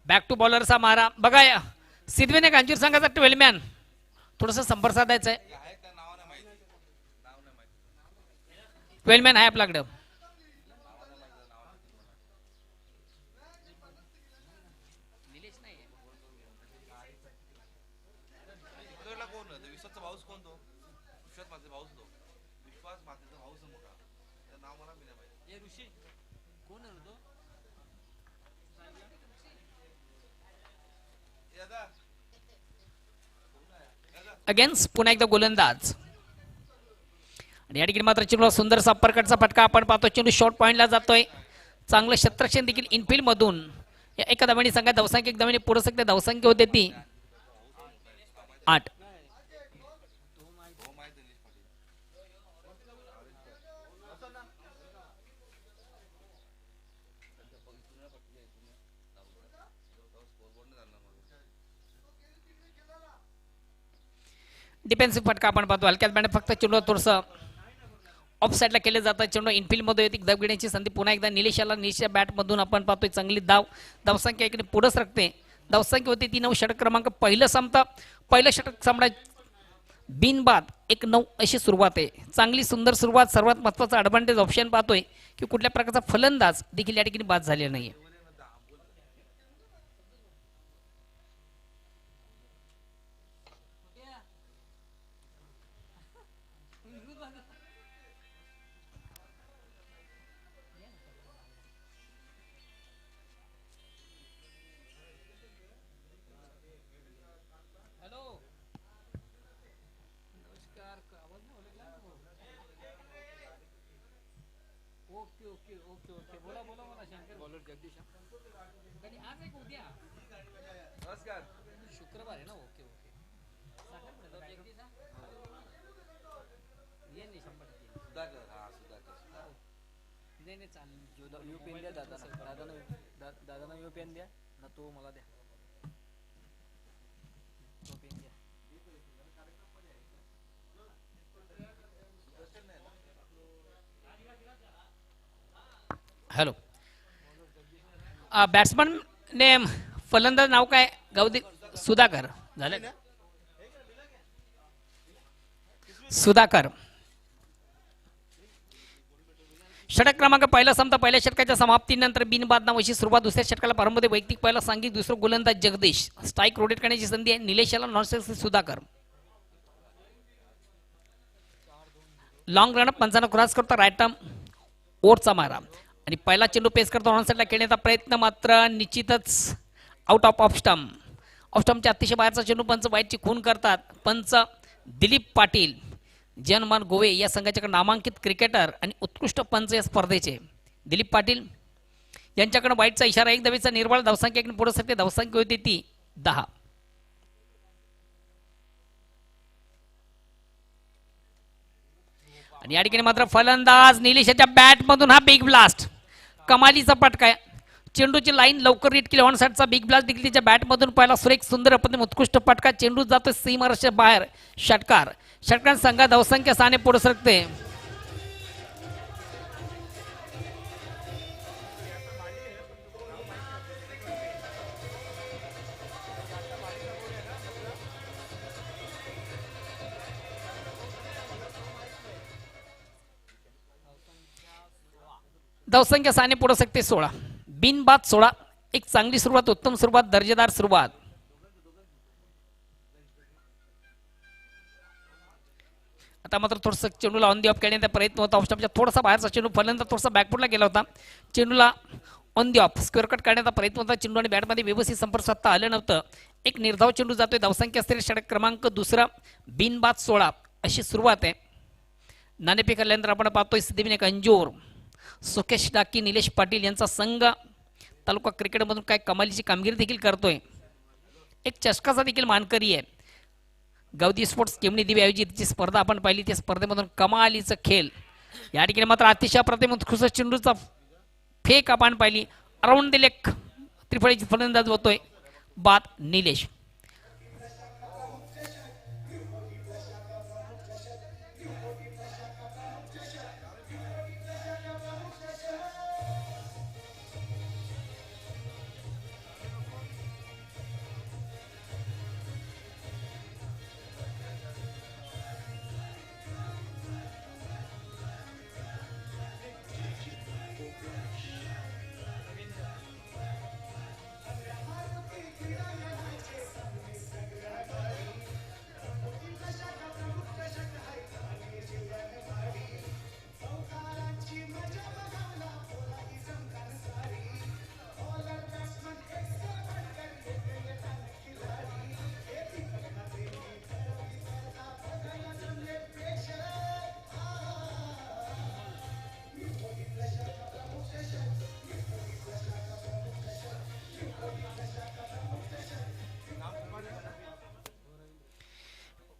Back to बॉलरचा मारा बघा. सिद्धवीने कांचूर संघाचा 12 मॅन थोडस संपर्क साधायचं आहे. 12 मॅन आहे आपल्याकडं. अगेन्स्ट पुन्हा एकदा गोलंदाज. आणि या ठिकाणी मात्र चेंडूला सुंदर संपर्काचा फटका आपण पाहतो. चेंडू शॉर्ट पॉइंटला जातोय. चांगलं क्षेत्ररक्षण देखील इनफिल्ड मधून या एका धावेने संघात धावसंख्या एक धावेने पुढे सकते धावसंख्या होते ती 8. डिफेन्सिव्ह फटका आपण पाहतो. हलक्यात बॅट फक्त चेंडू थोडस ऑफ साईडला केलं जातं. चेंडू इनफिल्ड मध्ये येते. धाव घेण्याची संधी पुन्हा एकदा निलेशाला. निलेशच्या बॅट मधून आपण पाहतोय चांगली धाव. धावसंख्या इकडे पुढे सरकते. धावसंख्या होती 3 षटक क्रमांक पहिलं संपतं. पहिलं षटक सामना बिनबाद 1-9 अशी सुरुवात आहे. चांगली सुंदर सुरुवात. सर्वात महत्वाचा ॲडव्हान्टेज ऑप्शन पाहतोय की कुठल्या प्रकारचा फलंदाज देखील या ठिकाणी बाद झालेला नाहीये. शुक्रवार आहे ना. ओके ओके ये नाही 100% नाही नाही चालेल. यूपीएन द्या दादाना यूपीएन द्या ना. तो मला द्या यूपीएन द्या. हॅलो. बॅट्समन नेम फलंदाज नाव काय. गौदी सुधाकर झाले ना. सुधाकर. षटक क्रमांक पहिला संपता. पहिल्या षटकाच्या समाप्तीनंतर बिनबाद नाव अशी सुरुवात. दुसऱ्या षटकाला प्रारंभ वैयक्तिक पहिला सांघिक. दुसरं गोलंदाज जगदीश. स्ट्राईक रोटेट करण्याची संधी आहे. निलेशाला non strike Sudhakar. Long run पंचांना क्रॉस करतो. राईट आर्म ओटचा मारा. आणि पहिला चेंडू पेस करतो. ऑन साईडला खेळण्याचा प्रयत्न मात्र निश्चितच आउट ऑफ स्टंप. ऑफ स्टंपच्या अतिशय बाहेरचा चेंडू पंच वाईटची खून करतात. पंच दिलीप पाटील जनमान गोवे या संघाच्याकडे नामांकित क्रिकेटर आणि उत्कृष्ट पंच या स्पर्धेचे दिलीप पाटील यांच्याकडे वाईटचा इशारा. एक धावेचा निर्वाळ. धावसंख्या पुढे सरते. धावसंख्या होती ती 10. आणि या ठिकाणी मात्र फलंदाज निलेशाच्या बॅट मधून हा बिग ब्लास्ट. कमालीचा फटका आहे. चेंडूची लाईन लवकर रीड केली. ऑन साईडचा बिग ब्लास्ट देखील तिच्या बॅट मधून पहिला सुरेख सुंदर पद्धतीने उत्कृष्ट फटका. चेंडू जातो सीमारेषेच्या बाहेर. षटकार. षटकार संघात धावसंख्या 6 ने पुढे सरकते. धावसंख्या 6 ने पुढे सरकते. 16. बिनबाद 16. एक चांगली सुरुवात. उत्तम सुरुवात. दर्जेदार सुरुवात. आता मात्र थोडंसं चेंडूला ऑन दी ऑफ खेळण्याचा प्रयत्न होता. ऑफस्टॉपच्या थोडासा बाहेरचा चेंडू फलंदाज थोडासा बॅकफुटला गेला होता. चेंडूला on the off square cut करण्याचा प्रयत्न होता. चेंडू आणि बॅटमध्ये व्यवस्थित संपर्क साधता आलं नव्हतं. एक निर्धाव चेंडू जातोय. धावसंख्या असलेले षटक क्रमांक दुसरा. बिनबाद 16 अशी सुरुवात आहे. नाणेफेक आल्यानंतर आपण पाहतोय सिद्धिविनायक कंजूर सुकेश डाकी निलेश पाटील यांचा संघ तालुका क्रिकेटमधून काय कमालीची कामगिरी देखील करतोय. एक चषकाचा देखील मानकरी आहे. गौदी स्पोर्ट्स केमणी दिवे आयोजित जी स्पर्धा आपण पाहिली त्या स्पर्धेमधून कमालीचा खेळ. या ठिकाणी मात्र अतिशय प्रतिम उत्कृष्ट चेंडूचा फेक आपण पाहिली. अराउंड द लेग त्रिफळीची फलंदाज होतोय बाद निलेश.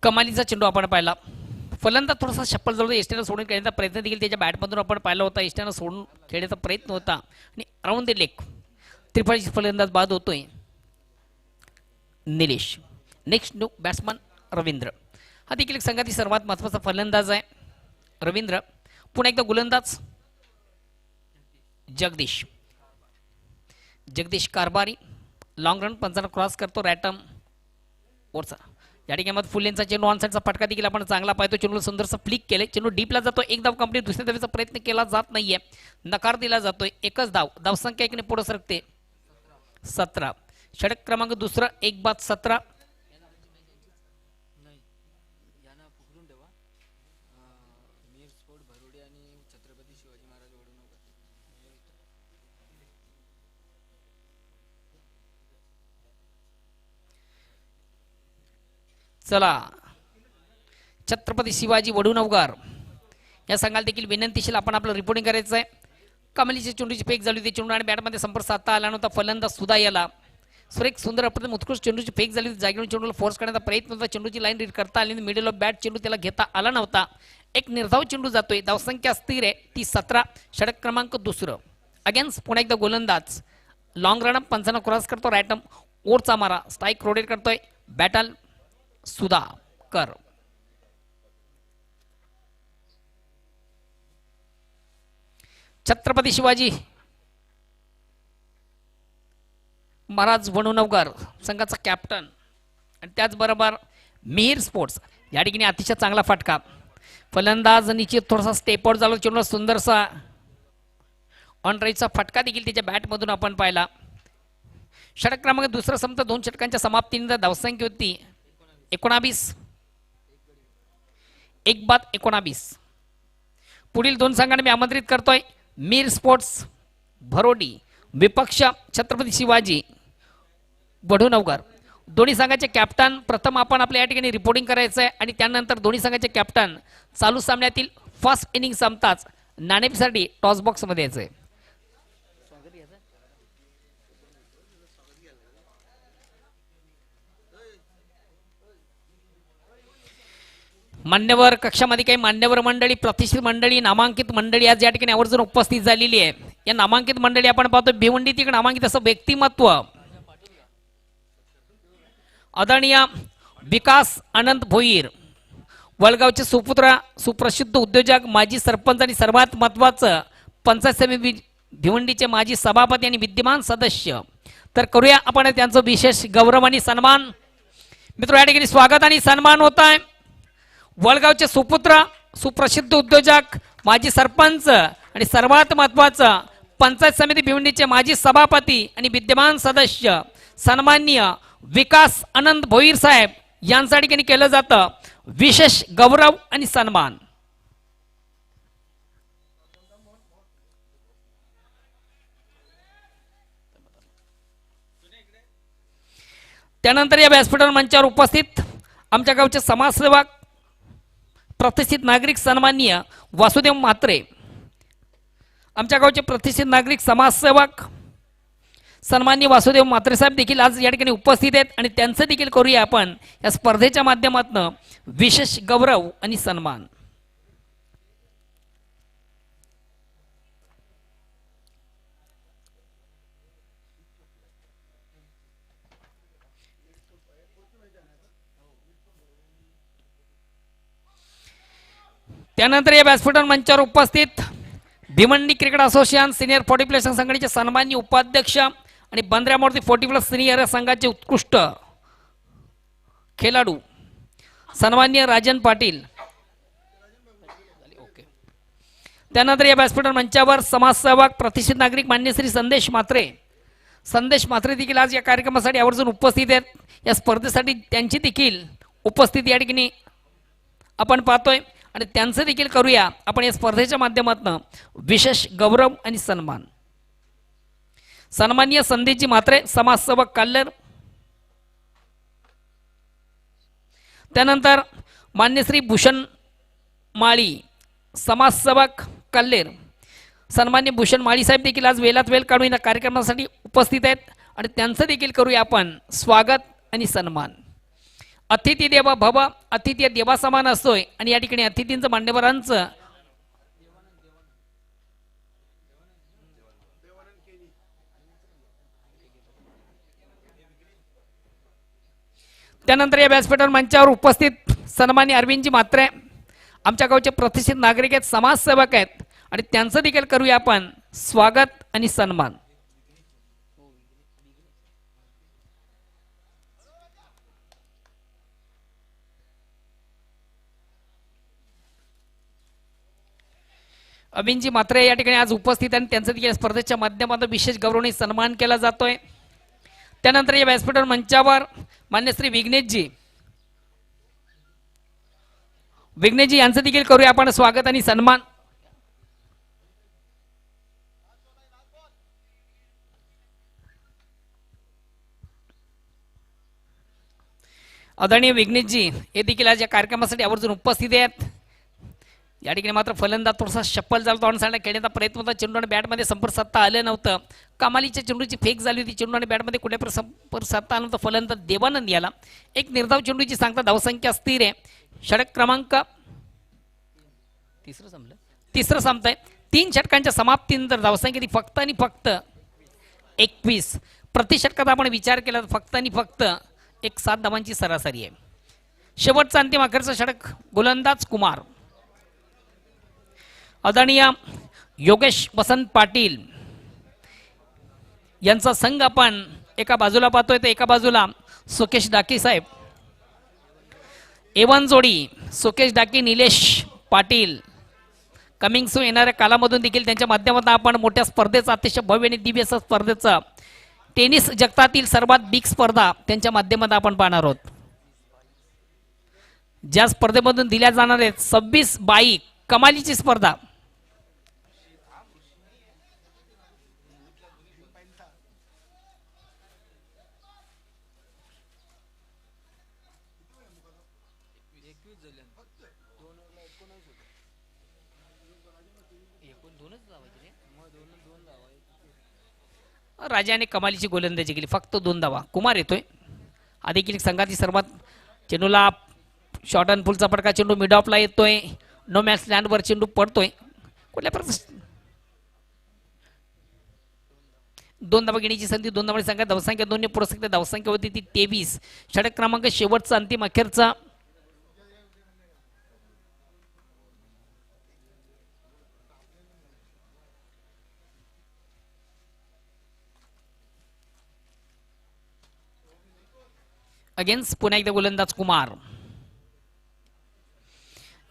कमालीचा चेंडू आपण पाहिला. फलंदाज थोडासा शप्पल जवळ एस्टेनं सोडून खेळण्याचा प्रयत्न देखील त्याच्या बॅटमधून आपण पाहिला होता. एस्टेनं सोडून खेळण्याचा प्रयत्न होता आणि अराउंड द लेग त्रिफळी फलंदाज बाद होतोय Nilesh. Next new batsman Ravindra. हा देखील एक संघातील सर्वात महत्त्वाचा फलंदाज आहे रवींद्र. पुन्हा एकदा गोलंदाज जगदीश. जगदीश कारभारी लॉंग रन पंचांना क्रॉस करतो रॅटम ओरचा. या ठिकाणी फुल लेनचा चेंडू ऑन साईडचा फटका देखील आपण चांगला पाहतो. चेंडूला सुंदरसा फ्लिक केले. चेंडू डीपला जातो. एक धाव कंप्लीट. दुसऱ्या धावेचा प्रयत्न केला जात नाहीये. नकार दिला जातोय. एकच धाव. धावसंख्या एकने पुढे सरकते 17. षटक क्रमांक दुसरा 1-17. नाही यांना पकडून ठेवा. मीर स्पोर्ट भरोडी आणि छत्रपती शिवाजी महाराज वडू नका. चला छत्रपती शिवाजी वडूनवगार या संघाला देखील विनंतीशील आपण आपलं रिपोर्टिंग करायचं आहे. कमलीची चेंडूची फेक झाली होती. चेंडू आणि बॅटमध्ये संपर्क साधता आला नव्हता. फलंदाज सुद्धा याला सुरेख सुंदर अप्रतिम उत्कृष्ट चेंडूची फेक झाली होती. जागेवरून चेंडूला फोर्स करण्याचा प्रयत्न होता. चेंडूची लाईन रीड करता आली. मिडल ऑफ बॅट चेंडू त्याला घेता आला नव्हता. एक निर्धाव चेंडू जातोय. धावसंख्या स्थिर आहे ती 17. षटक क्रमांक दुसरं अगेन्स्ट पुन्हा एकदा गोलंदाज लॉंग रन पंचांना क्रॉस करतो रॅटम ओरचा मारा. स्ट्राईक रोटेट करतोय बॅटल सुधाकर. छत्रपती शिवाजी महाराज वडूनवगार संघाचा कॅप्टन आणि त्याचबरोबर मिहिर स्पोर्ट्स या ठिकाणी अतिशय चांगला फटका. फलंदाज निश्चित थोडासा स्टेप आउट झाला. चेंडूला सुंदरसा ऑन राईटचा फटका देखील त्याच्या बॅटमधून आपण पाहिला. षटक क्रमांक दुसरा संपता 2 षटकांच्या समाप्तीनंतर धावसंख्या होती 19. 1-19. पुढील 2 संघांना मी आमंत्रित करतोय. मीर स्पोर्ट्स भरोडी विपक्ष छत्रपती शिवाजी वडूनवगार. दोन्ही संघाचे कॅप्टन प्रथम आपण आपल्या या ठिकाणी रिपोर्टिंग करायचं आहे आणि त्यानंतर दोन्ही संघाचे कॅप्टन चालू सामन्यातील फर्स्ट इनिंग संपताच नाणेफेकीसाठी टॉस बॉक्समध्ये यायचं आहे. मान्यवर कक्षामध्ये काही मान्यवर मंडळी प्रतिष्ठित मंडळी नामांकित मंडळी आज या ठिकाणी आवर्जून उपस्थित झालेली आहे. या नामांकित मंडळी आपण पाहतो भिवंडी तिकडे नामांकित असं व्यक्तिमत्व आदरणीय विकास आनंद भोईर वळगावचे सुपुत्र सुप्रसिद्ध उद्योजक माजी सरपंच आणि सर्वात महत्त्वाचं पंचायत समिती भिवंडीचे माजी सभापती आणि विद्यमान सदस्य. तर करूया आपण त्यांचं विशेष गौरव आणि सन्मान. मित्र या ठिकाणी स्वागत आणि सन्मान होत आहे. वळगावचे सुपुत्र सुप्रसिद्ध उद्योजक माजी सरपंच आणि सर्वात महत्त्वाचं पंचायत समिती भिवंडीचे माजी सभापती आणि विद्यमान सदस्य सन्माननीय विकास आनंद भोईर साहेब यांच्या ठिकाणी केलं जातं विशेष गौरव आणि सन्मान. त्यानंतर या व्यासपीठावर मंचावर उपस्थित आमच्या गावचे समाजसेवक प्रतिष्ठित नागरिक सन्माननीय वासुदेव म्हात्रे. आमच्या गावचे प्रतिष्ठित नागरिक समाजसेवक सन्माननीय वासुदेव म्हात्रे साहेब देखील आज या ठिकाणी उपस्थित आहेत आणि त्यांचं देखील करूया आपण या स्पर्धेच्या माध्यमातून विशेष गौरव आणि सन्मान. त्यानंतर या व्यासपीठावर मंचावर उपस्थित Bhiwandi cricket association senior 40 plus संघटनेचे सन्माननीय उपाध्यक्ष आणि बंद्रा मूर्ती 40 प्लस सिनियर संघाचे उत्कृष्ट खेळाडू सन्माननीय राजन पाटील. त्यानंतर या व्यासपीठावर मंचावर समाजसेवक प्रतिष्ठित नागरिक मान्य श्री संदेश म्हात्रे. संदेश म्हात्रे देखील आज या कार्यक्रमासाठी आवर्जून उपस्थित आहेत. या स्पर्धेसाठी त्यांची देखील उपस्थिती या ठिकाणी आपण पाहतोय आणि त्यांचं देखील करूया आपण या स्पर्धेच्या माध्यमातून विशेष गौरव आणि सन्मान. सन्माननीय संदेशजी म्हात्रे समाजसेवक कल्लेर. त्यानंतर मान्य श्री भूषण माळी समाजसेवक कल्लेर. सन्मान्य भूषण माळी साहेब देखील आज वेळात वेळ काढून या कार्यक्रमासाठी उपस्थित आहेत आणि त्यांचं देखील करूया आपण स्वागत आणि सन्मान. अतिथी देवा भव, अतिथी देवा समान असतोय आणि या ठिकाणी अतिथींचं मान्यवरांचं त्यानंतर या व्यासपीठावर मंचावर उपस्थित सन्मान्य अरविंदजी म्हात्रे आमच्या गावचे प्रतिष्ठित नागरिक आहेत, समाजसेवक आहेत आणि त्यांचं देखील करूया आपण स्वागत आणि सन्मान. अरविंदजी म्हात्रे या ठिकाणी आज उपस्थित आणि त्यांचं देखील स्पर्धेच्या माध्यमातून विशेष गौरवणी सन्मान केला जातोय. त्यानंतर या व्यासपीठावर मंचावर मान्य श्री विघ्नेशजी यांचं देखील करूया आपण स्वागत आणि सन्मान. आदरणीय विघ्नेशजी हे देखील आज या कार्यक्रमासाठी आवर्जून उपस्थित आहेत. या ठिकाणी मात्र फलंदाज थोडासा शप्पल झाला, तोंड साडला खेळण्याचा प्रयत्न होता. चेंडू आणि बॅटमध्ये संपर्क साधता आलं नव्हतं. कमालीच्या चेंडूची फेक झाली होती. चेंडू आणि बॅटमध्ये कुठे संपर्क साधता आलं नव्हतं. फलंदाज देवानंद याला एक निर्धाव चेंडूची सांगता धावसंख्या स्थिर आहे. षटक क्रमांक तिसरं संपतंय. 3 षटकांच्या समाप्तीनंतर धावसंख्या ती फक्त आणि फक्त 21. प्रति षटकात आपण विचार केला तर फक्त आणि फक्त 7 धावांची सरासरी आहे. शेवटचा अंतिम अखेरचा षटक गोलंदाज कुमार आदरणीय योगेश वसंत पाटील यांचा संघ आपण एका बाजूला पाहतोय, तर एका बाजूला सुकेश डाकी साहेब. एवन जोडी सुकेश डाकी निलेश पाटील कमिंग सून येणाऱ्या कालामधून देखील त्यांच्या माध्यमातून आपण मोठ्या स्पर्धेचा अतिशय भव्य आणि दिव्य स्पर्धेचा टेनिस जगतातील सर्वात बिग स्पर्धा त्यांच्या माध्यमातून आपण पाहणार आहोत. ज्या स्पर्धेमधून दिल्या जाणार आहेत 26 बाईक कमालीची स्पर्धा. राजाने कमालीची गोलंदाजी केली, फक्त 2 धावा. कुमार येतोय देखील संघाची सर्वात चेंडूला शॉर्ट अँड फुलचा फटका. चेंडू मिड ऑफला येतोय. नो मॅच लँडवर चेंडू पडतोय. कुठल्या प्रकार 2 धावा घेण्याची संधी. 2 धावांची संख्या धावसंख्या 2 ने पुरस्कृत धावसंख्या होती ती 23. षटक क्रमांक शेवटचा अंतिम अखेरचा अगेन्स्ट पुन्हा एकदा गोलंदाज कुमार.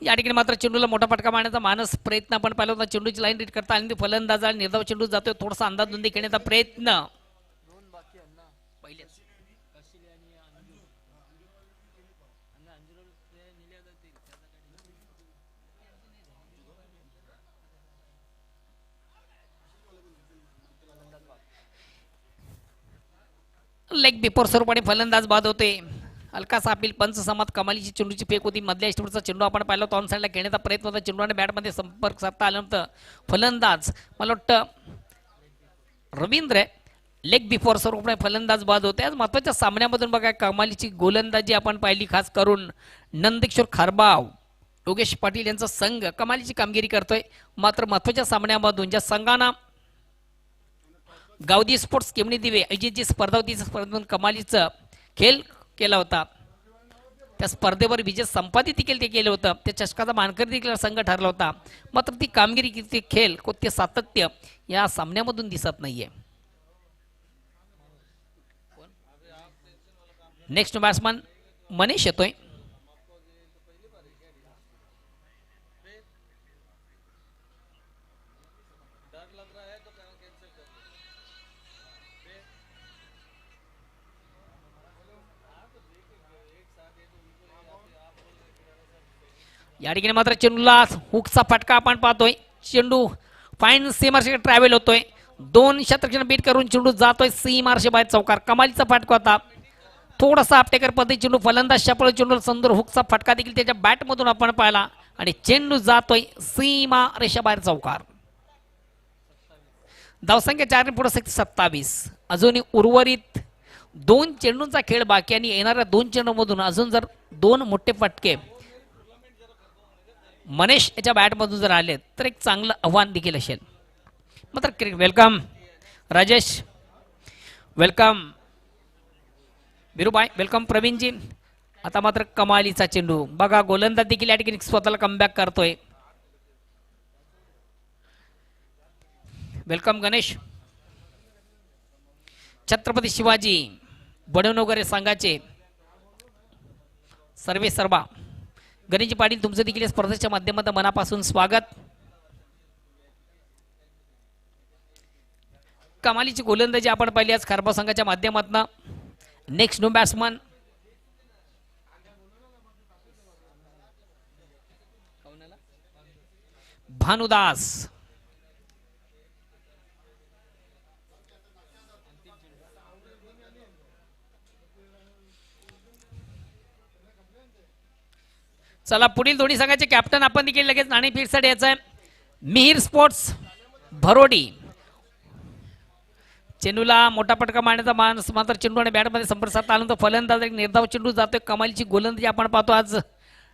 या ठिकाणी मात्र चेंडूला मोठा फटका मारण्याचा मानस प्रयत्न आपण पाहिला होता. चेंडूची लाईन रीड करता आणि फलंदाज निर्धाव चेंडू जातोय. थोडासा अंदाज नोंदी खेळण्याचा प्रयत्न. लेग बिफोर स्वरूपाने फलंदाज बाद होते. हलकासा अपील पंच समात. कमालीची चेंडूची फेक होती. मधल्या स्टोरचा चेंडू आपण पाहिला होता. ऑन साईडला घेण्याचा प्रयत्न होता. चेंडू आणि बॅटमध्ये संपर्क साधता आल्यानंतर फलंदाज मला वाटतं रवींद्र लेग बिफोर स्वरूपाने फलंदाज बाद होते. आज महत्वाच्या सामन्यामधून बघा कमालीची गोलंदाजी आपण पाहिली. खास करून नंदकिशोर खारबाव योगेश पाटील यांचा संघ कमालीची कामगिरी करतोय. मात्र महत्वाच्या सामन्यामधून ज्या संघांना गावदी स्पोर्ट्स केमणी दिवे आयोजित जी स्पर्धा होती स्पर्धेतून कमालीचा खेळ केला होता, त्या स्पर्धेवर विजय संपादित देखील ते केलं होतं. त्या चषकाचा मानकरी देखील संघ ठरला होता. मात्र ती कामगिरी ते खेळ ते सातत्य या सामन्यामधून दिसत नाहीये. नेक्स्ट बॅट्समन मनीष येतोय. या ठिकाणी मात्र चेंडूला हुकचा फटका आपण पाहतोय. चेंडू फाईन सीमार्शे ट्रॅव्हल होतोय. 2 शतरक्षण बीट करून चेंडू जातोय सीमार्शे बाहेर चौकार. कमालीचा फटका होता. थोडासा आपटेकर पद्धती चेंडू फलंदाज शपळ चेंडू सुंदर हुकचा फटका देखील त्याच्या बॅटमधून आपण पाहिला आणि चेंडू जातोय सीमा रेषा बाहेर चौकार. धावसंख्या 4 ने पुढे 27. अजूनही उर्वरित 2 चेंडूंचा खेळ बाकी आणि येणाऱ्या 2 चेंडूमधून अजून जर 2 मोठे फटके मनेश याच्या बॅटमधून जर आले तर एक चांगलं आव्हान देखील असेल. मात्र cricket welcome Rajesh, welcome Birubai, welcome प्रवीणजी. आता मात्र कमालीचा चेंडू बघा, गोलंदाज देखील या ठिकाणी स्वतःला कमबॅक करतोय. वेलकम गणेश. छत्रपती शिवाजी बडवणोगरे संघाचे सर्वे सर्वा गणेशजी पाटील, तुमचं देखील या स्पर्धेच्या माध्यमातून मनापासून स्वागत. कमालीची गोलंदाजी आपण पाहिली आज खारबा संघाच्या माध्यमातून. Next no batsman Bhanudas. चला पुढील दोन्ही संघाचे कॅप्टन आपण देखील लगेच नाणेफेकसाठी यायचं आहे. मिहिर स्पोर्ट्स भरोडी. चेंडूला मोठा फटका मारण्याचा मानस मात्र चेंडू आणि बॅटमध्ये संपर्क साधला आल्यानंतर फलंदाज एक निर्धाव चेंडू जातोय. कमालीची गोलंदाजी आपण पाहतो आज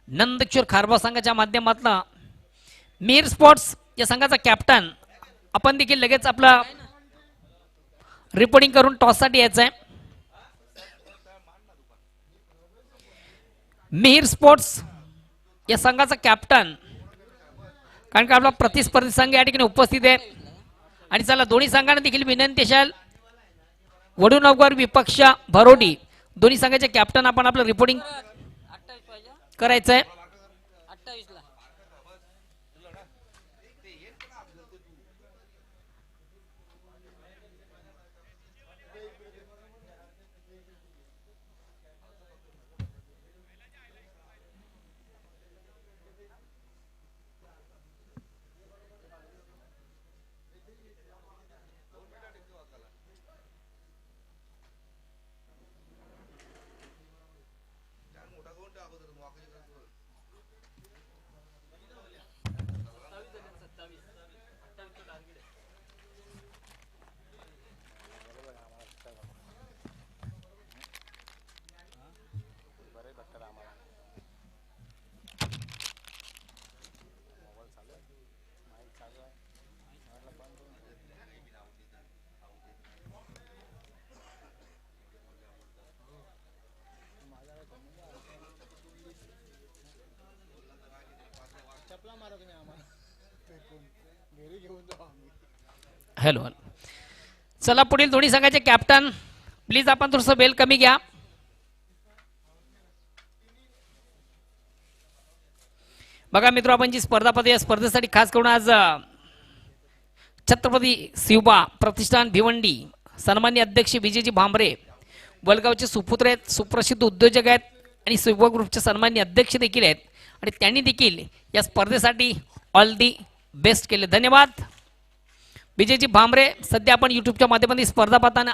नंदकिशोर खारबा संघाच्या माध्यमातून. मिहिर स्पोर्ट्स या संघाचा कॅप्टन आपण देखील लगेच आपला रिपोर्टिंग करून टॉससाठी यायचं आहे. मिहिर स्पोर्ट्स या संघाचा कॅप्टन, कारण का आपला प्रतिस्पर्धी संघ या ठिकाणी उपस्थित आहे. आणि चला दोन्ही संघांना देखील विनंती असेल, वडूनगर विपक्ष भरोडी दोन्ही संघाचे कॅप्टन आपण आपलं रिपोर्टिंग करायचं आहे. Hello hello. चला पुढील दोन्ही संघाचे कॅप्टन प्लीज आपण थोडंसं बेल कमी घ्या. बघा मित्र, आपण जी स्पर्धा पाहतो या स्पर्धेसाठी खास करून आज छत्रपती शिवबा प्रतिष्ठान भिवंडी सन्मान्य अध्यक्ष विजयजी भांबरे वलगावचे सुपुत्र आहेत, सुप्रसिद्ध उद्योजक आहेत आणि शिवबा ग्रुपचे सन्मान्य अध्यक्ष देखील आहेत. आणि त्यांनी देखील या स्पर्धेसाठी ऑल दी बेस्ट केले. धन्यवाद विजयजी भांबरे. सध्या आपण युट्यूबच्या माध्यमातून स्पर्धा पाहताना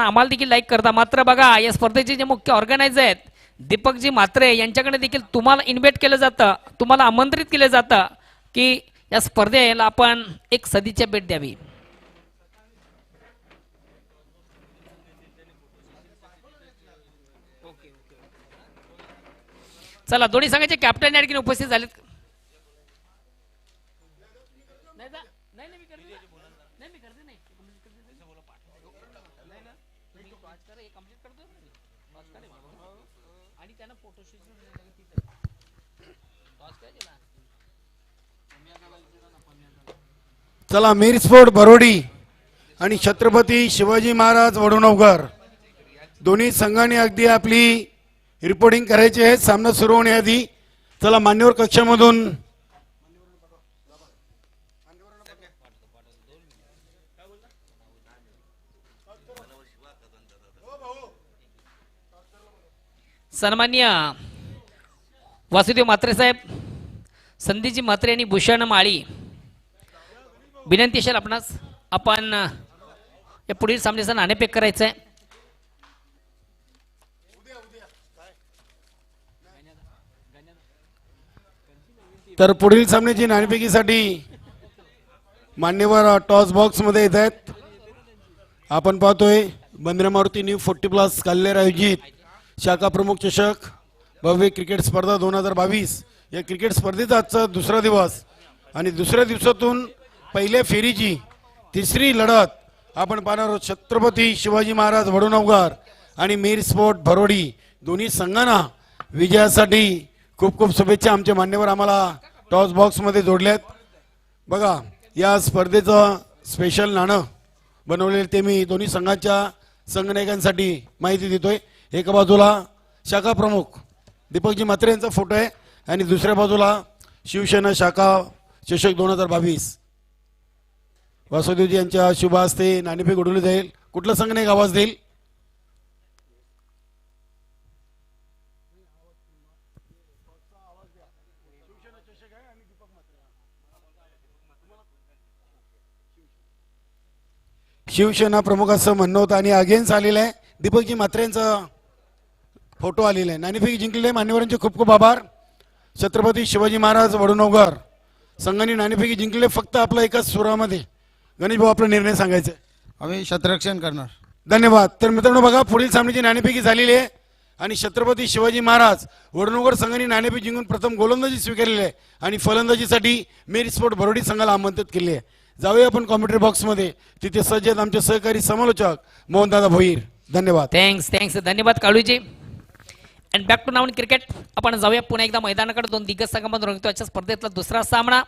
आम्हाला देखील लाईक करता. मात्र बघा, या स्पर्धेचे जे मुख्य ऑर्गनायझर आहेत दीपकजी म्हात्रे यांच्याकडे देखील तुम्हाला इन्व्हाइट केलं जातं, तुम्हाला आमंत्रित केलं जातं की या स्पर्धेला आपण एक सदिच्छा भेट द्यावी. चला दोन्ही संघाचे कॅप्टन या ठिकाणी उपस्थित झालेत. चला मिहिर स्पोर्ट भरोडी आणि छत्रपती शिवाजी महाराज वडवणोगर दोन्ही संघांनी अगदी आपली रिपोर्टिंग करायची आहे सामना सुरू होण्याआधी. चला मान्यवर कक्षामधून सन्मान्य वासुदेव म्हात्रे साहेब, संदीपजी म्हात्रे आणि भूषण माळी विनंती असेल आपणास आपण या पुढील सामन्याचा नाणेफेक करायचं आहे. तर पुढील सामन्याची नाणेफेकीसाठी मान्यवर टॉस बॉक्स मध्ये येत आहेत. आपण पाहतोय बंद्रा मारुती न्यू 40+ कल्लेर आयोजित शाखा प्रमुख चषक भव्य क्रिकेट स्पर्धा 2022 या क्रिकेट स्पर्धेचा आजचा दुसरा दिवस आणि दुसऱ्या दिवसातून पहिल्या फेरीची तिसरी लढत आपण पाहणार आहोत. छत्रपती शिवाजी महाराज वडूनवगार आणि मीर स्पोर्ट भरोडी दोन्ही संघांना विजयासाठी खूप खूप शुभेच्छा. आमचे मान्यवर आम्हाला टॉस बॉक्स मध्ये जोडलेत. बघा या स्पर्धेचं स्पेशल नाणं बनवलेलं ते मी दोन्ही संघाच्या संघनायकांसाठी माहिती देतोय. एका बाजूला शाखा प्रमुख दीपकजी म्हात्रे यांचा फोटो आहे आणि दुसऱ्या बाजूला शिवसेना शाखा चषक 2022 वासुदेवजी यांच्या शुभ हस्ते नाणेफेक उडवली जाईल. कुठला संघनायक आवाज देईल? शिवसेना प्रमुख असं म्हणणं होतं आणि अगेन्स्ट आलेलं आहे. दीपकजी म्हात्रे यांचा फोटो आलेला आहे. नाणेफेक जिंकलेले मान्यवरांचे खूप खूप आभार. छत्रपती शिवाजी महाराज वडूनवगार संघाने नाणेफेकी जिंकले. फक्त आपला एकाच सुरामध्ये गणेश भाऊ आपला निर्णय सांगायचा आहे. आम्ही क्षेत्ररक्षण करणार. धन्यवाद. तर मित्रांनो बघा पुढील सामन्याची नाणेफेकी झालेली आहे आणि छत्रपती शिवाजी महाराज वडूनवगार संघाने नाणेफेक जिंकून प्रथम गोलंदाजी स्वीकारलेली आहे आणि फलंदाजीसाठी मीर स्पोर्ट भरोडी संघाला आमंत्रित केले आहे. जाऊया आपण कॉमेंट्री बॉक्समध्ये. तिथे सज्ज आहेत आमचे सहकारी समालोचक मोहनदादा भोईर. धन्यवाद. थँक्स धन्यवाद काळूजी. अँड बॅक टू नाऊन क्रिकेट. आपण जाऊया पुन्हा एकदा मैदानाकडे. दोन दिग्गज संघांमध्ये रंगतो आजच्या स्पर्धेतला दुसरा सामना.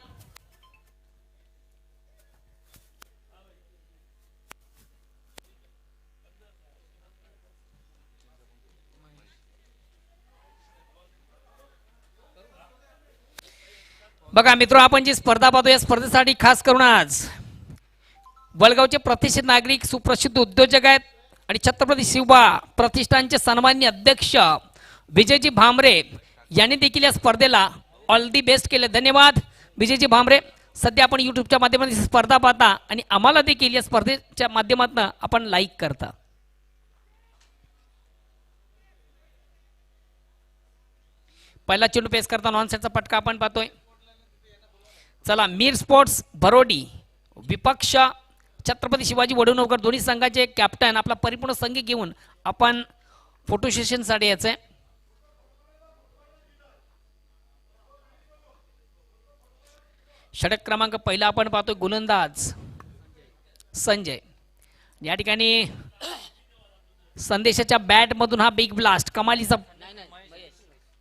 बघा मित्र, आपण जी स्पर्धा पाहतो या स्पर्धेसाठी खास करून आज वडगावचे प्रतिष्ठित नागरिक सुप्रसिद्ध उद्योजक आहेत आणि छत्रपती शिवबा प्रतिष्ठानचे सन्माननीय अध्यक्ष विजयजी भामरे यांनी देखील या स्पर्धेला ऑल दी बेस्ट केले. धन्यवाद विजयजी भामरे. सध्या आपण यूट्यूबच्या माध्यमातून ही स्पर्धा पाहता आणि आम्हाला देखील या स्पर्धेच्या माध्यमातून आपण लाईक करता. पहिला चेंडू पेस करता नॉन सेटचा फटका आपण पाहतोय. चला मीर स्पोर्ट्स भरोडी विपक्ष छत्रपती शिवाजी वडूनवगार दोन्ही संघाचे कॅप्टन आपला परिपूर्ण संघ घेऊन आपण फोटो सेशनसाठी यायचंय. षटक क्रमांक पहिला आपण पाहतोय गोलंदाज संजय. या ठिकाणी संदेशाच्या बॅट मधून हा बिग ब्लास्ट कमालीचा,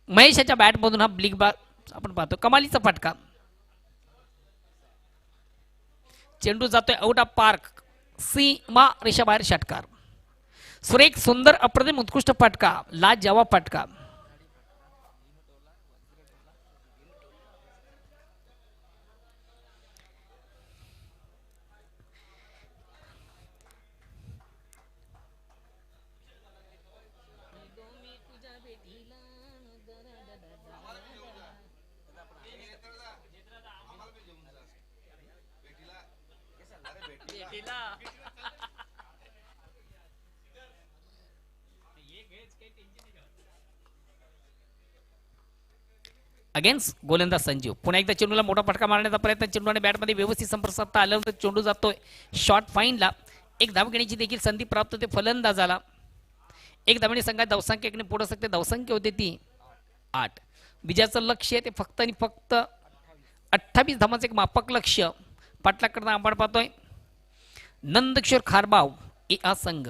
महेशाच्या बॅट मधून हा बिग ब्लास्ट आपण पाहतो. कमालीचा फटका. चेंडू जातोय आउट ऑफ पार्क. सीमा रेषाबाहेर षटकार. सुरेख सुंदर अप्रतिम उत्कृष्ट फटका. लाजवाब फटका. अगेन्स्ट गोलंदाज संजीव. पुन्हा एकदा चेंडूला मोठा फटका मारण्याचा प्रयत्न. चेंडू आणि बॅटमध्ये व्यवस्थित संपर्क साधता आल्यानंतर चेंडू जातोय शॉर्ट फाईनला. एक धाव घेण्याची देखील संधी प्राप्त होते फलंदाजाला. एक धावणे संघात धावसंख्या एकने पुढे सकते. धावसंख्या होते ती 8. विजयाचं लक्ष आहे ते फक्त आणि फक्त 28 धावांचं एक मापक लक्ष पाठलाग करताना आपण पाहतोय. नंदकिशोर खारबाव हा संघ.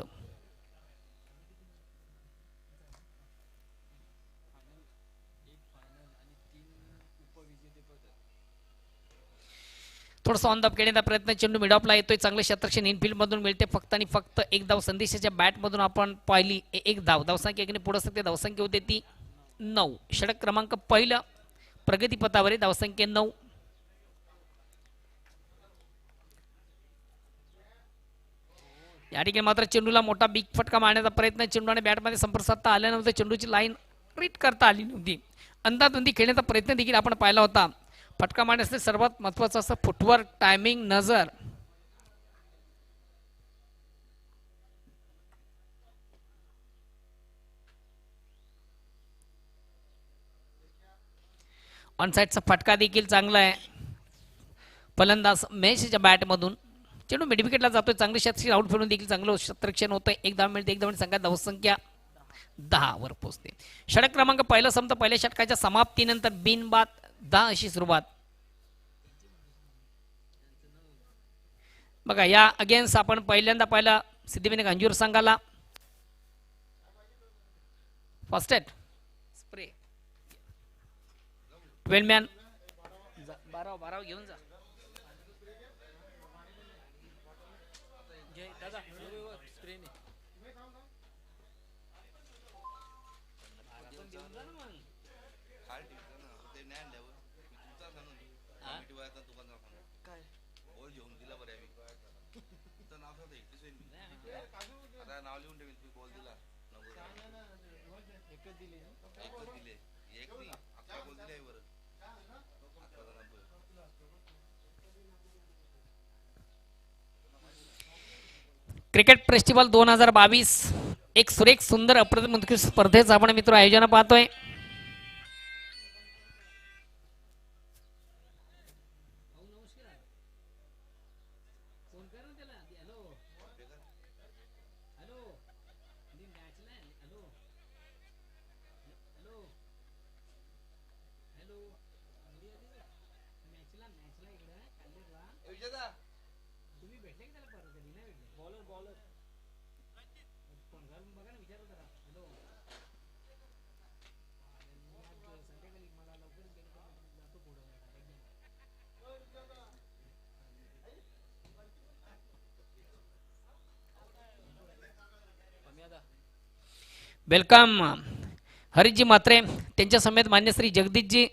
थोडासा ऑन द खेळण्याचा प्रयत्न. चेंडू मिड ऑफला येतोय. चांगले क्षेत्ररक्षण इनफिल्ड मधून मिळते. फक्त आणि फक्त एक धाव संदेशाच्या बॅट मधून आपण पाहिली. एक धाव. धावसंख्या एकने पुढे सकते. धावसंख्या होते ती 9. षटक क्रमांक पहिला प्रगतीपथावर. धावसंख्या 9. या ठिकाणी मात्र चेंडूला मोठा बिग फटका मारण्याचा प्रयत्न. चेंडू आणि बॅटमध्ये संपर्क साधता आल्यानंतर चेंडूची लाईन रीड करता आली नव्हती. अंदाधुंदी खेळण्याचा प्रयत्न देखील आपण पाहिला होता. फटका मारण्याचे सर्वात महत्वाचं असं फुटवर्क, टायमिंग, नजर. ऑन साइडचा फटका देखील चांगला आहे. फलंदाज महेशच्या बॅटमधून चेंडू मिडविकेटला जातोय. चांगले शतकी आउट फिरून देखील चांगलं क्षेत्ररक्षण होतंय. एक धाव मिळते. एक धाव संघात धावसंख्या 10 वर पोहोचते. षटक क्रमांक पहिला संपतं. पहिल्या षटकाच्या समाप्तीनंतर बिनबाद 10 अशी सुरुवात. बघा या अगेन्स्ट आपण पहिल्यांदा पाहिला सिद्धिविनायक अंजूर संघाला फर्स्ट एड स्प्रे 12 मॅन 12 घेऊन जा. क्रिकेट फेस्टिवल 2022 एक सुरेख सुंदर अप्रतिम उत्कृष्ट स्पर्धेचं आपण मित्र आयोजन पाहतोय. वेलकम हरिजी म्हात्रे त्यांच्या समेत मान्य श्री जगदीशजी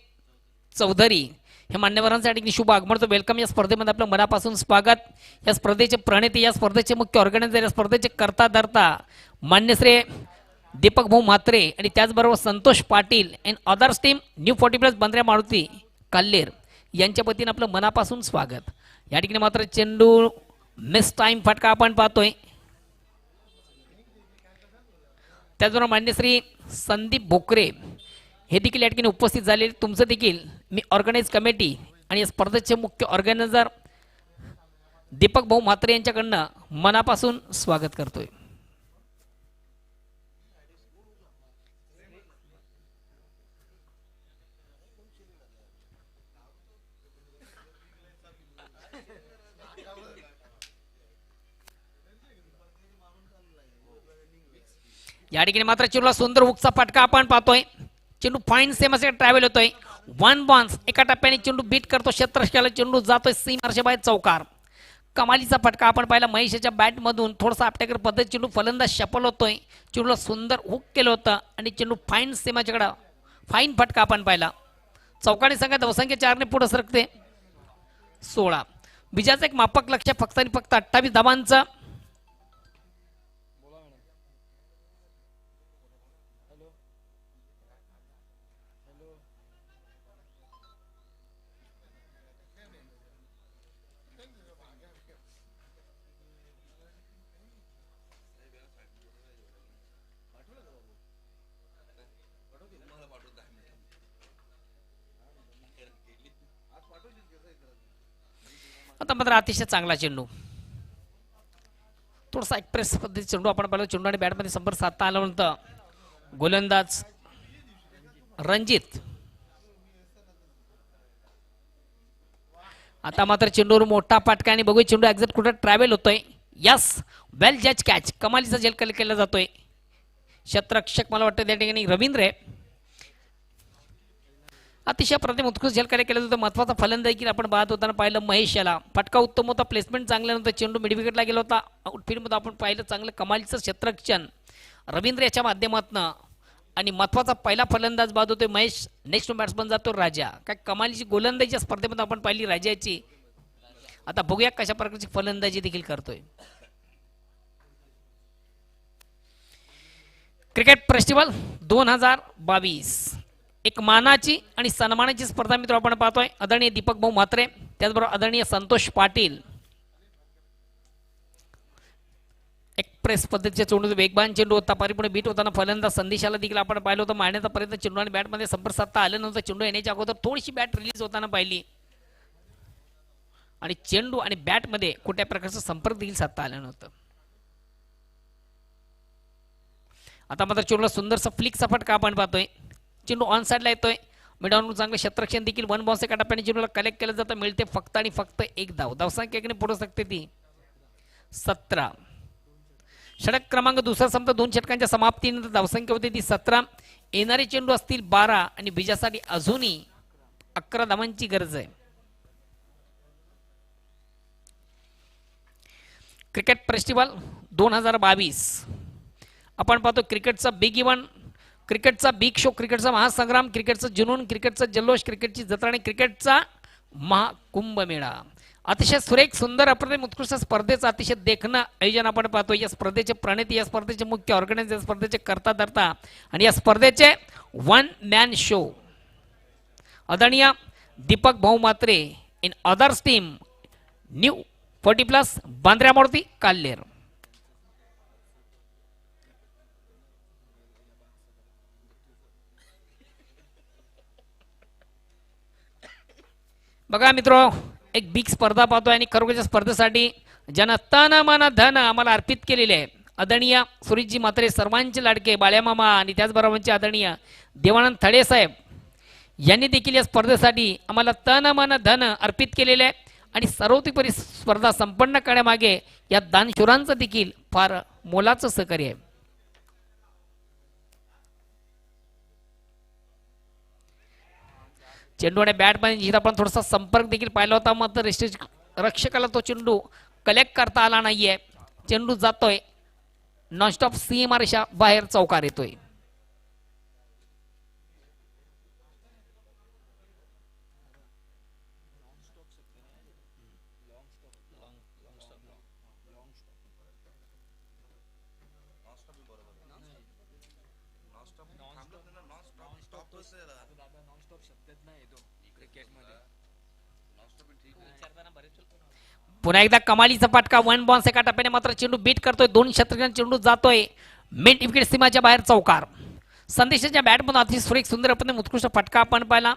चौधरी हे मान्यवरांसाठी शुभ आगमन. वेलकम. या स्पर्धेमध्ये आपलं मनापासून स्वागत. या स्पर्धेचे प्रणेते, या स्पर्धेचे मुख्य ऑर्गनायझर, या स्पर्धेचे करता धरता मान्य श्री दीपक भाऊ म्हात्रे आणि त्याचबरोबर Santosh Patil and others team new 40+ बंद्र्या मारुती काल्लेर यांच्या वतीने आपलं मनापासून स्वागत. या ठिकाणी मात्र चेंडू मिस टाइम फटका आपण पाहतोय. त्याचबरोबर मान्य श्री संदीप भोकरे हे देखील या ठिकाणी उपस्थित झालेले. तुमचं देखील मी ऑर्गनाइज कमिटी आणि या स्पर्धेचे मुख्य ऑर्गनायझर दीपक भाऊ म्हात्रे यांच्याकडनं मनापासून स्वागत करतोय. या ठिकाणी मात्र चेंडूला सुंदर हुकचा फटका आपण पाहतोय. चेंडू फाईन सेम असे ट्रॅव्हल होतोय. 1 बॉन्स एका टप्प्याने चेंडू बीट करतो. क्षेत्ररक्षकाला चेंडू जातोय सीमारेषे बाहेर चौकार. कमालीचा फटका आपण पाहिला महेशच्या बॅट मधून. थोडासा आपट्याकर पद्धत चेंडू फलंदाज शपल होतोय. चेंडूला सुंदर हुक केलं होतं आणि चेंडू फाईन सेमाच्याकडे फाईन फटका आपण पाहिला. चौकाने संघात धावसंख्या 4 ने पुढे सरकते 16. विजयाचं एक मापक लक्ष फक्त आणि फक्त 28 धावांचं. आता मात्र अतिशय चांगला चेंडू. थोडासा एक्सप्रेस पद्धती चेंडू आपण पाहिला. चेंडू आणि बॅटमध्ये संपर्क साधता आल्यानंतर गोलंदाज रणजित. आता मात्र चेंडूवर मोठा फटका आणि बघूया चेंडू एक्झॅक्ट कुठे ट्रॅव्हल होतोय. यस वेल जज कॅच. कमालीचा झेल केला जातोय. क्षेत्ररक्षक मला वाटतं त्या ठिकाणी रवींद्र आहे. अतिशय प्रतिम उत्कृष्ट झेलकार्य केलं होतं. महत्वाचा फलंदाज देखील आपण पाहत होताना पाहिलं महेश याला. फटका उत्तम होता. प्लेसमेंट चांगल्यानंतर चेंडू मिडविकेटला गेला होता. आउटफील्डमध्ये आपण पाहिलं चांगलं कमालीचं क्षेत्ररक्षण रवींद्र याच्या माध्यमातून. आणि महत्वाचा पहिला फलंदाज बाद होतोय महेश. नेक्स्ट बॅट्समन जातो राजा. काय कमालीची गोलंदाजी या स्पर्धेमध्ये आपण पाहिली राजाची. आता बघूया कशा प्रकारची फलंदाजी देखील करतोय. क्रिकेट फेस्टिवल 2022 एक मानाची आणि सन्मानाची स्पर्धा मित्र आपण पाहतोय. आदरणीय दीपक भाऊ म्हात्रे त्याचबरोबर आदरणीय संतोष पाटील. एक्सप्रेस पद्धतीच्या चेंडू वेगवान चेंडू होता. परिपूर्ण बीट होताना फलंदाज संदेशाला देखील आपण पाहिलं होतं. मारण्याचा प्रयत्न चेंडू आणि बॅटमध्ये संपर्क साधता आल्यानंतर चेंडू येण्याच्या अगोदर थोडीशी बॅट रिलीज होताना पाहिली. आणि चेंडू आणि बॅटमध्ये कुठल्या प्रकारचा संपर्क देखील साधता आला नव्हतं. आता मात्र चेंडूला सुंदरसा फ्लिकचा फटका आपण पाहतोय. चेंडू ऑन साईडला येतोय. मिडॉन चांगलं क्षेत्ररक्षण देखील 1 बॉन्स एका टप्प्याने चेंडूला कलेक्ट केलं जातं. मिळते फक्त आणि फक्त एक धाव. धावसंख्येने पुढे शकते ती 17. षटक क्रमांक दुसरा संपता 2 षटकांच्या समाप्तीनंतर धावसंख्या होती ती 17. येणारे चेंडू असतील 12 आणि विजयासाठी अजूनही 11 धावांची गरज आहे. क्रिकेट फेस्टिवल 2022 आपण पाहतो. क्रिकेटचा बिग इव्हेंट, क्रिकेटचा बिग शो, क्रिकेटचा महासंग्राम, क्रिकेटचा जुनून, क्रिकेटचा जल्लोष, क्रिकेटची जत्रा आणि क्रिकेटचा महाकुंभमेळा. अतिशय सुरेख सुंदर अप्रतिम उत्कृष्ट स्पर्धेचं अतिशय देखणं आयोजन आपण पाहतो. या स्पर्धेचे प्रणेते, या स्पर्धेचे मुख्य ऑर्गनायझर, या स्पर्धेचे करता धरता आणि या स्पर्धेचे 1 मॅन शो आदरणीय दीपक भाऊ मात्रे इन अदर्स टीम न्यू 40+ बांद्र्या मूर्ती काल्लेर. बघा मित्रो, एक बिग स्पर्धा पाहतोय आणि खरोखरच्या स्पर्धेसाठी ज्यानं तन मन धन आम्हाला अर्पित केलेले आहे आदरणीय सुरेशजी म्हात्रे, सर्वांचे लाडके बाळ्यामामा आणि त्याचबरोबरचे आदरणीय देवानंद थडे साहेब यांनी देखील या स्पर्धेसाठी आम्हाला तन मन धन अर्पित केलेले आहे. आणि सर्वतोपरी स्पर्धा संपन्न करण्यामागे या दानशूरांचं देखील फार मोलाचं सहकार्य आहे. चेंडू आणि बॅटमध्ये जिथे आपण थोडासा संपर्क देखील पाहिला होता, मात्र रक्षकाला तो चेंडू कलेक्ट करता आला नाहीये. चेंडू जातोय नॉनस्टॉप सीमारेषा बाहेर चौकार येतोय. पुन्हा एकदा कमालीचा फटका. 1 बॉन्स एका टप्प्याने मात्र चेंडू बीट करतोय. 2 षटकांचा चेंडू जातोय मिड विकेट सीमाच्या बाहेर चौकार. संदेशाच्या बॅटमधून अतिशय सुरेख सुंदर आपण उत्कृष्ट फटका आपण पाहिला.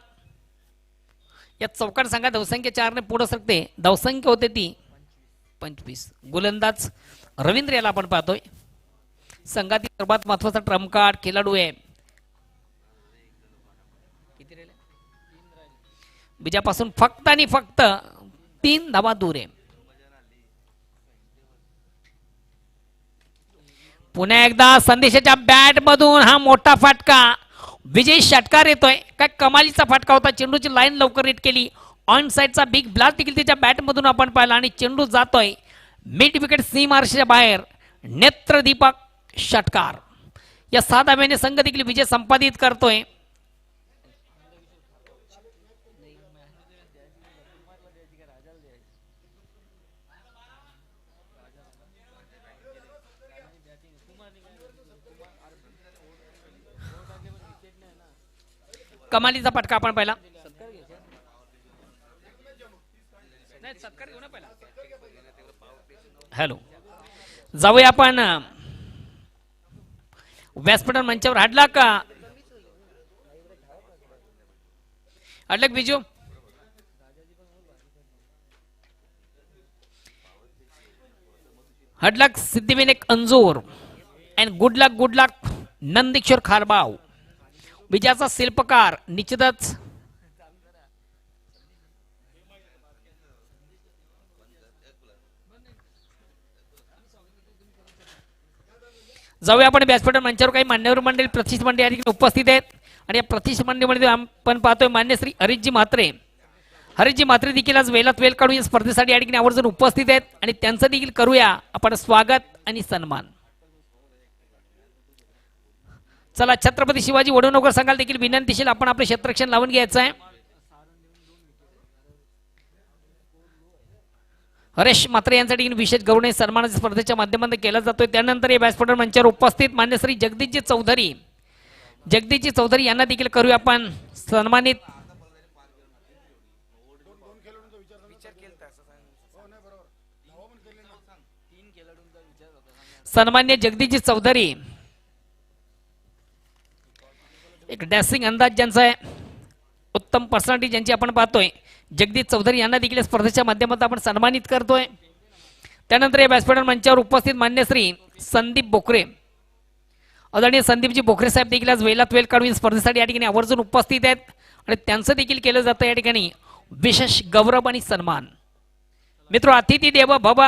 या चौकार संघा धावसंख्या 4 ने पुढे सरकते. धावसंख्या होते ती 25. गोलंदाज रवींद्र याला आपण पाहतोय. संघातील सर्वात महत्वाचा ट्रम्प कार्ड खेळाडू आहे. विजयापासून फक्त आणि फक्त 3 धावा दूर आहे. पुन्हा एकदा संदेशाच्या बॅट मधून हा मोठा फटका. विजयी षटकार येतोय. काय कमालीचा फटका होता. चेंडूची लाईन लवकर हिट केली. ऑन साइडचा बिग ब्लास्ट देखील त्याच्या बॅट मधून आपण पाहिला आणि चेंडू जातोय मिड विकेट सीमारेषेच्या बाहेर. नेत्रदीपक षटकार. या 7 धाव्याने संघ देखील विजय संपादित करतोय. कमालीचा फटका आपण पाहिला. हॅलो, जाऊया आपण व्यासपीठ मंचावर. हडला का अडलक बिजू. हडलक सिद्धिविनायक अंजूर अँड गुड लक नंदकिशोर खारबाव. विजयाचा शिल्पकार निश्चितच जाऊया आपण व्यासपीठ मंचावर. काही मान्यवर मंडळी प्रतिष्ठित मंडळी या ठिकाणी उपस्थित आहेत आणि या प्रतिष्ठित मंडळीमध्ये आपण पाहतोय मान्य श्री हरीशजी म्हात्रे. हरीशजी म्हात्रे देखील आज वेळात वेळ काढून या स्पर्धेसाठी या ठिकाणी आवर्जून उपस्थित आहेत आणि त्यांचं देखील करूया आपण स्वागत आणि सन्मान. चला, छत्रपती शिवाजी वडवणूकर संघाला देखील विनंतीशील आपण आपले क्षेत्ररक्षण लावून घ्यायचं आहे. हरेश म्हात्रे यांसाठी विशेष गौरव सन्मानाच्या स्पर्धेच्या माध्यमातून केला जातोय. त्यानंतर या व्यासपीठ मंचावर उपस्थित मान्य श्री जगदीशजी चौधरी यांना देखील करूया आपण सन्मानित. सन्मान्य जगदीशजी चौधरी, एक डॅसिंग अंदाज ज्यांचा आहे. उत्तम पर्सनॅलिटी ज्यांची आपण पाहतोय जगदीश चौधरी यांना देखील या स्पर्धेच्या माध्यमातून आपण सन्मानित करतोय. त्यानंतर या व्यासपीठावर मंचावर उपस्थित मान्य श्री संदीप बोकरे, आदरणीय संदीपजी बोकरे साहेब देखील आज वेलात वेल काढून स्पर्धेसाठी या ठिकाणी आवर्जून उपस्थित आहेत आणि त्यांचं देखील केलं जातं या ठिकाणी विशेष गौरव आणि सन्मान. मित्र, अतिथी देव भव,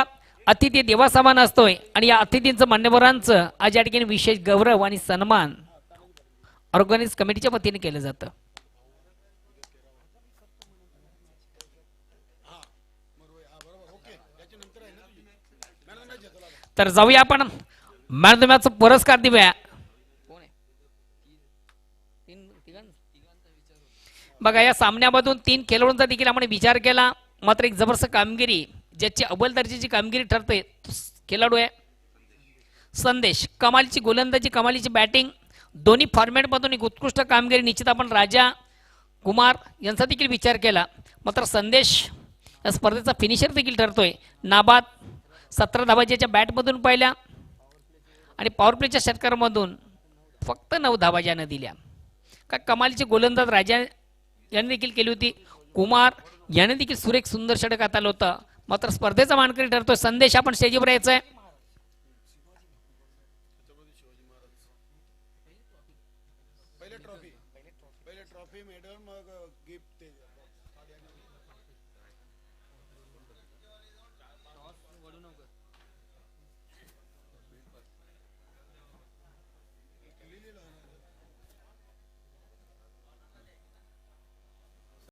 अतिथी देवा समान असतोय आणि या अतिथींचं मान्यवरांचं आज या ठिकाणी विशेष गौरव आणि सन्मान ऑर्गनाइज कमिटीच्या वतीने केलं जातं. तर जाऊया आपण मॅन ऑफ द मॅचचा पुरस्कार देऊया. बघा, या सामन्यामधून 3 खेळाडूंचा देखील आपण विचार केला, मात्र एक जबरदस्त कामगिरी ज्याची अव्वल दर्जाची कामगिरी ठरते खेळाडू आहे संदेश. कमालीची गोलंदाजी, कमालीची बॅटिंग, दोन्ही फॉर्मॅटमधून एक उत्कृष्ट कामगिरी. निश्चित आपण राजा कुमार यांचा देखील विचार केला, मात्र संदेश या स्पर्धेचा फिनिशर देखील ठरतोय. नाबाद 17 धावा ज्याच्या बॅटमधून पाहिल्या आणि पॉवर प्लेच्या षटकारामधून फक्त 9 धावा ज्यानं दिल्या. का कमालीची गोलंदाज राजा याने देखील केली होती. कुमार याने देखील सुरेख सुंदर षटक हाताळलं होतं, मात्र स्पर्धेचा मानकरी ठरतोय संदेश. आपण स्टेजवर यायचं आहे.